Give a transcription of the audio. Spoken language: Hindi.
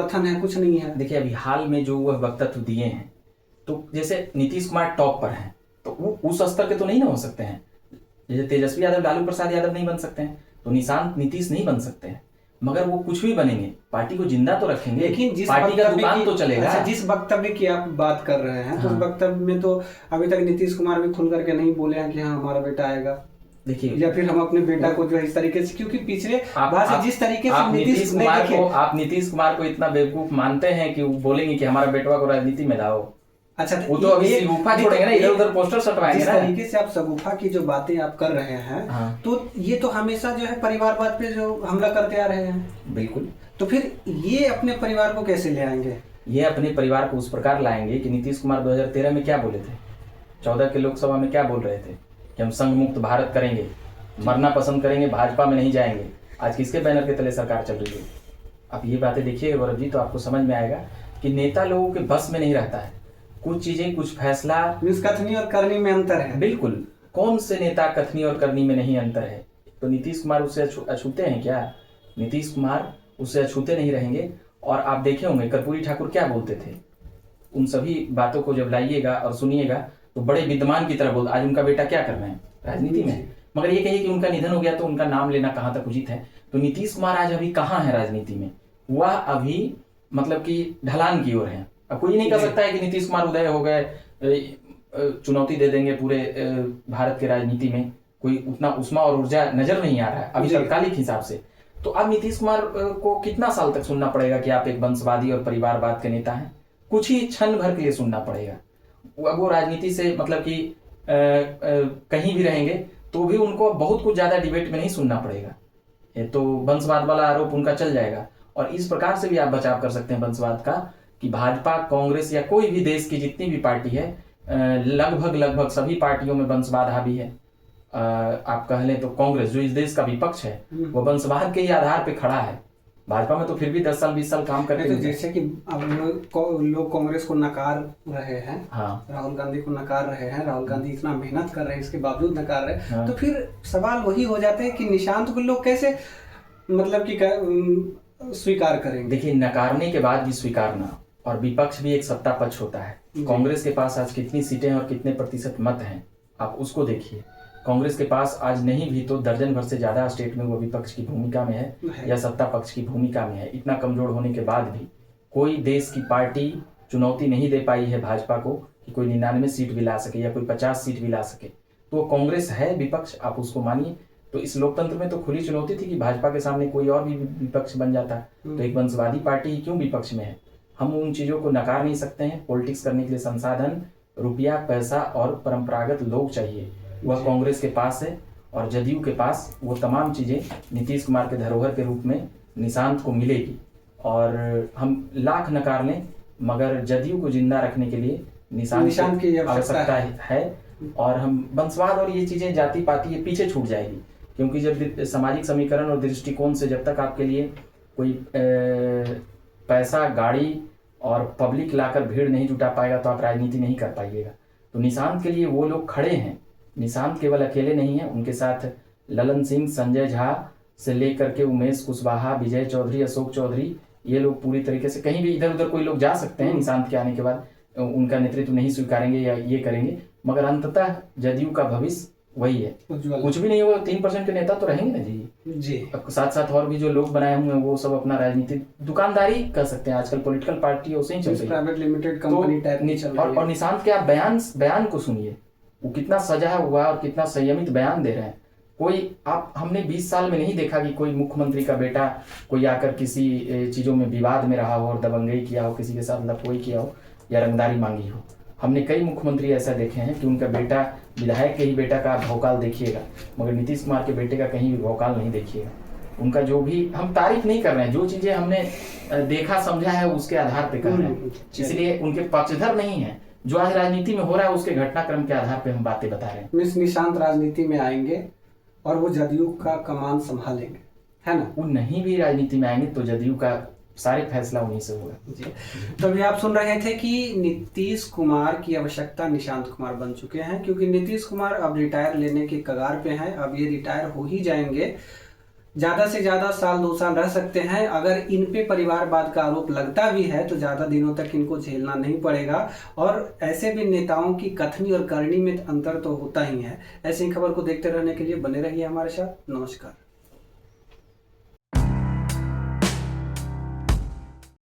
समर्थन है, कुछ नहीं है। देखिए, अभी हाल में जो वह वक्तव्य दिए हैं, तो जैसे नीतीश कुमार टॉप पर हैं, तो वो उस स्तर के तो नहीं ना हो सकते हैं। जैसे तेजस्वी यादव लालू प्रसाद यादव नहीं बन सकते हैं, तो निशांत नीतीश नहीं बन सकते हैं, मगर वो कुछ भी बनेंगे, पार्टी को जिंदा तो रखेंगे, लेकिन जिस पार्टी का दुकान तो चलेगा। अच्छा, जिस वक्तव्य की आप बात कर रहे हैं, तो उस हाँ। वक्तव्य में तो अभी तक नीतीश कुमार भी खुल करके नहीं बोले हैं कि हाँ हमारा बेटा आएगा, देखिए, या फिर हम अपने बेटा को जो है इस तरीके से, क्योंकि पिछले बार से जिस तरीके से आप नीतीश कुमार को इतना बेवकूफ मानते हैं कि वो बोलेंगे कि हमारा बेटवा को राजनीति में लाओ। अच्छा, वो तो अभी शगुफा छोड़ेंगे ना, इधर उधर पोस्टर सटवाएंगे ना। जिस तरीके से आप शगुफा की जो बातें आप कर रहे हैं, हाँ। तो ये तो हमेशा जो है परिवारवाद पे जो हमला करते आ रहे हैं। बिल्कुल। तो फिर ये अपने परिवार को कैसे ले आएंगे? ये अपने परिवार को उस प्रकार लाएंगे कि नीतीश कुमार 2013 में क्या बोले थे, 14 के लोकसभा में क्या बोल रहे थे कि हम संघ मुक्त भारत करेंगे, मरना पसंद करेंगे, भाजपा में नहीं जाएंगे। आज किसके बैनर के तले सरकार चल रही है? आप ये बातें देखिए गौरव जी, तो आपको समझ में आएगा कि नेता लोगों के बस में नहीं रहता है। कुछ चीजें, कुछ फैसला, कथनी और करनी में अंतर है। बिल्कुल। कौन से नेता कथनी और करनी में नहीं अंतर है? तो नीतीश कुमार उससे अछूते हैं क्या? नीतीश कुमार उससे अछूते नहीं रहेंगे। और आप देखे होंगे कर्पूरी ठाकुर क्या बोलते थे, उन सभी बातों को जब लाइएगा और सुनिएगा तो बड़े विद्वान की तरह बोलते। आज उनका बेटा क्या कर रहे हैं राजनीति में, मगर ये कहिए कि उनका निधन हो गया तो उनका नाम लेना कहाँ तक उचित है? तो नीतीश कुमार आज अभी कहाँ है राजनीति में? वह अभी मतलब कि ढलान की ओर है। अब कोई नहीं कह सकता है कि नीतीश कुमार उदय हो गए, चुनौती दे देंगे पूरे भारत के राजनीति में। कोई उतना उष्मा और ऊर्जा नजर नहीं आ रहा है अभी तत्कालिक हिसाब से। तो अब नीतीश कुमार को कितना साल तक सुनना पड़ेगा कि आप एक वंशवादी और परिवारवाद के नेता हैं? कुछ ही क्षण भर के लिए सुनना पड़ेगा। अब वो राजनीति से मतलब कि कहीं भी रहेंगे तो भी उनको बहुत कुछ ज्यादा डिबेट में नहीं सुनना पड़ेगा। ये तो वंशवाद वाला आरोप उनका चल जाएगा। और इस प्रकार से भी आप बचाव कर सकते हैं वंशवाद का कि भाजपा, कांग्रेस या कोई भी देश की जितनी भी पार्टी है, लगभग सभी पार्टियों में वंशवाद हावी है। आप कह लें तो कांग्रेस जो इस देश का विपक्ष है वो वंशवाद के ही आधार पे खड़ा है। भाजपा में तो फिर भी 10 साल 20 साल काम करते हैं। तो जैसे कि अब लोग कांग्रेस को नकार रहे हैं, हाँ। राहुल गांधी को नकार रहे हैं, राहुल गांधी इतना मेहनत कर रहे हैं, इसके बावजूद नकार रहे हैं। हाँ। तो फिर सवाल वही हो जाता है कि निशांत को लोग कैसे मतलब कि स्वीकार करेंगे? देखिए, नकारने के बाद भी स्वीकारना, और विपक्ष भी एक सत्ता पक्ष होता है। कांग्रेस के पास आज कितनी सीटें और कितने प्रतिशत मत हैं, आप उसको देखिए। कांग्रेस के पास आज नहीं भी तो दर्जन भर से ज्यादा स्टेट में वो विपक्ष की भूमिका में है या सत्ता पक्ष की भूमिका में है। इतना कमजोर होने के बाद भी कोई देश की पार्टी चुनौती नहीं दे पाई है भाजपा को कि कोई 99 सीट भी ला सके या कोई 50 सीट भी ला सके। तो कांग्रेस है विपक्ष, आप उसको मानिए। तो इस लोकतंत्र में तो खुली चुनौती थी कि भाजपा के सामने कोई और भी विपक्ष बन जाता। तो एक वंशवादी पार्टी क्यों विपक्ष में है? हम उन चीजों को नकार नहीं सकते हैं। पॉलिटिक्स करने के लिए संसाधन, रुपया, पैसा और परंपरागत लोग चाहिए, वह कांग्रेस के पास है। और जदयू के पास वो तमाम चीजें नीतीश कुमार के धरोहर के रूप में निशांत को मिलेगी। और हम लाख नकार लें मगर जदयू को जिंदा रखने के लिए निशांत की आवश्यकता है। और हम वंशवाद और ये चीजें, जाति पाति, ये पीछे छूट जाएगी। क्योंकि जब सामाजिक समीकरण और दृष्टिकोण से जब तक आपके लिए कोई पैसा, गाड़ी और पब्लिक लाकर भीड़ नहीं जुटा पाएगा तो आप राजनीति नहीं कर पाइएगा। तो निशांत के लिए वो लोग खड़े हैं। निशांत केवल अकेले नहीं है, उनके साथ ललन सिंह, संजय झा से लेकर के उमेश कुशवाहा, विजय चौधरी, अशोक चौधरी, ये लोग पूरी तरीके से कहीं भी इधर उधर कोई लोग जा सकते हैं। निशांत के आने के बाद उनका नेतृत्व नहीं स्वीकारेंगे या ये करेंगे, मगर अंततः जदयू का भविष्य वही है। कुछ भी नहीं होगा, 3% के नेता तो रहेंगे ना जी। अब साथ साथ और भी जो लोग बनाए हुए हैं वो सब अपना राजनीतिक दुकानदारी कर सकते हैं। आजकल पॉलिटिकल पार्टी उसे ही चल रही है, प्राइवेट लिमिटेड कंपनी टाइप नहीं चल रही है। और निशांत के आप बयान को सुनिए, वो कितना सजा हुआ और कितना संयमित बयान दे रहे हैं। कोई हमने 20 साल में नहीं देखा कि कोई मुख्यमंत्री का बेटा कोई आकर किसी चीजों में विवाद में रहा हो और दबंगई किया हो, किसी के साथ लफड़ोई किया हो या रंगदारी मांगी हो। हमने कई मुख्यमंत्री ऐसा देखे हैं कि उनका बेटा, विधायक के ही बेटा का भौकाल देखिएगा, मगर नीतीश कुमार के बेटे का कहीं भी भौकाल नहीं देखिएगा। उनका जो भी, हम तारीफ नहीं कर रहे हैं, जो चीजें हमने देखा समझा है उसके आधार पर कर रहे हैं, इसलिए उनके पक्षधर नहीं है। जो आज राजनीति में हो रहा है उसके घटनाक्रम के आधार पर हम बातें बता रहे हैं। मिस निशांत राजनीति में आएंगे और वो जदयू का कमान संभालेंगे, है ना? वो नहीं भी राजनीति में आएंगे तो जदयू का सारे फैसला उन्हीं से होगा जी। तो अभी आप सुन रहे थे कि नीतीश कुमार की आवश्यकता निशांत कुमार बन चुके हैं, क्योंकि नीतीश कुमार अब रिटायर लेने के कगार पे हैं। अब ये रिटायर हो ही जाएंगे ज़्यादा से ज़्यादा साल 2 साल रह सकते हैं। अगर इन पे परिवारवाद का आरोप लगता भी है तो ज़्यादा दिनों तक इनको झेलना नहीं पड़ेगा। और ऐसे भी नेताओं की कथनी और करनी में अंतर तो होता ही है। ऐसी खबर को देखते रहने के लिए बने रहिए हमारे साथ। नमस्कार।